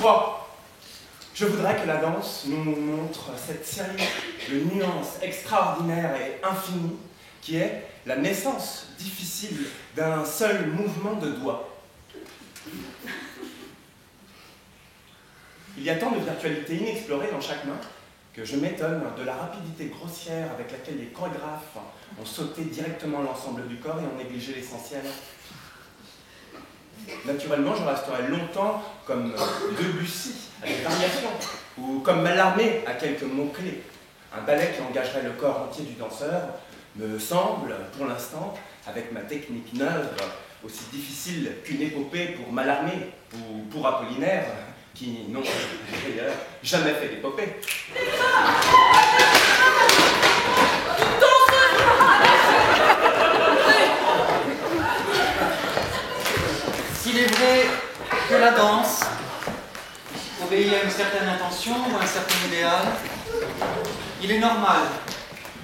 3. Je voudrais que la danse nous montre cette série de nuances extraordinaires et infinies qui est la naissance difficile d'un seul mouvement de doigts. Il y a tant de virtualité inexplorée dans chaque main que je m'étonne de la rapidité grossière avec laquelle les chorégraphes ont sauté directement l'ensemble du corps et ont négligé l'essentiel. Naturellement, je resterai longtemps comme Debussy, à des variations, ou comme Mallarmé, à quelques mots-clés. Un ballet qui engagerait le corps entier du danseur me semble, pour l'instant, avec ma technique neuve, aussi difficile qu'une épopée pour Mallarmé ou pour Apollinaire, qui n'ont d'ailleurs jamais fait d'épopée. S'il est vrai que la danse obéit à une certaine intention ou à un certain idéal, il est normal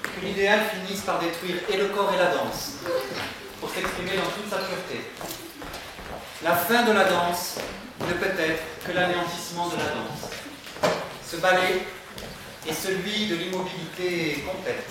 que l'idéal finisse par détruire et le corps et la danse, pour s'exprimer dans toute sa pureté. La fin de la danse ne peut être que l'anéantissement de la danse. Ce ballet est celui de l'immobilité complète.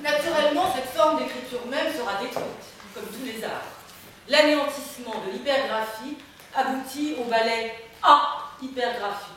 Naturellement, cette forme d'écriture même sera détruite, comme tous les arts. L'anéantissement de l'hypergraphie aboutit au ballet hypergraphique.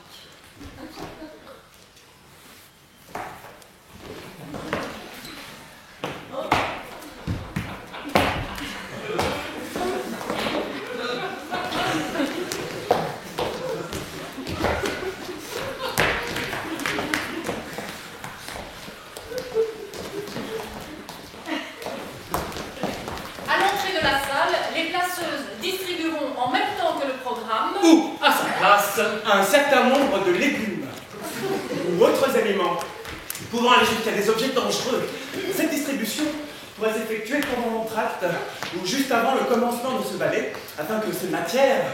À l'entrée de la salle, les placeuses distribueront en même temps que le programme Ou, à sa place, un certain nombre de légumes ou autres aliments pouvant aller jusqu'à des objets dangereux. Cette distribution pourrait s'effectuer pendant l'entracte ou juste avant le commencement de ce ballet, afin que ces matières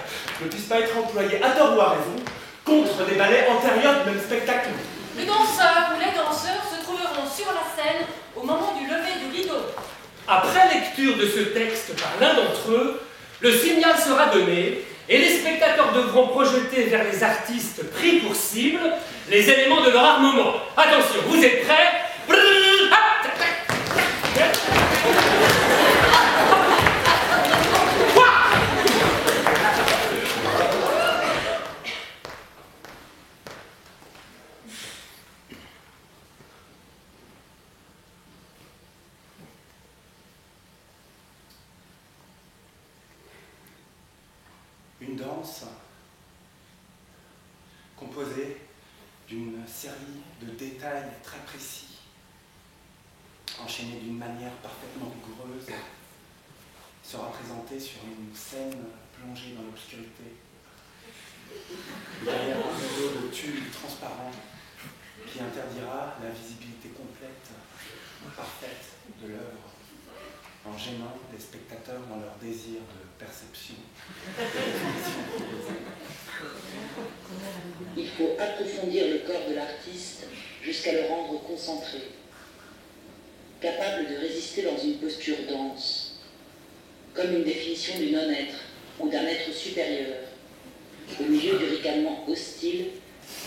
ne puissent pas être employées à tort ou à raison contre des ballets antérieurs du même spectacle. Le danseur ou les danseurs se trouveront sur la scène au moment du lever du rideau. Après lecture de ce texte par l'un d'entre eux, le signal sera donné et les spectateurs devront projeter vers les artistes pris pour cible les éléments de leur armement. Attention, vous êtes prêts? Une danse composée d'une série de détails très précis, enchaînés d'une manière parfaitement rigoureuse, sera présentée sur une scène plongée dans l'obscurité, derrière un rideau de tulle transparent qui interdira la visibilité complète, parfaite de l'œuvre, en gênant les spectateurs dans leur désir de perception. Il faut approfondir le corps de l'artiste jusqu'à le rendre concentré, capable de résister dans une posture dense, comme une définition du non-être ou d'un être supérieur, au milieu du ricanement hostile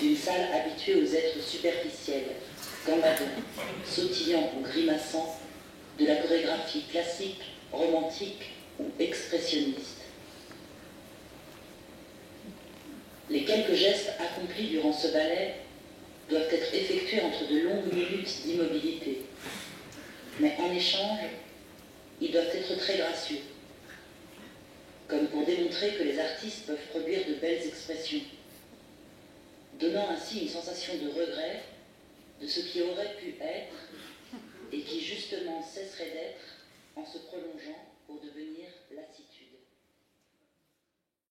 d'une salle habituée aux êtres superficiels, gambadons, sautillants ou grimaçants, de la chorégraphie classique, romantique ou expressionniste. Les quelques gestes accomplis durant ce ballet doivent être effectués entre de longues minutes d'immobilité. Mais en échange, ils doivent être très gracieux, comme pour démontrer que les artistes peuvent produire de belles expressions, donnant ainsi une sensation de regret de ce qui aurait pu être et qui justement cesserait d'être en se prolongeant pour devenir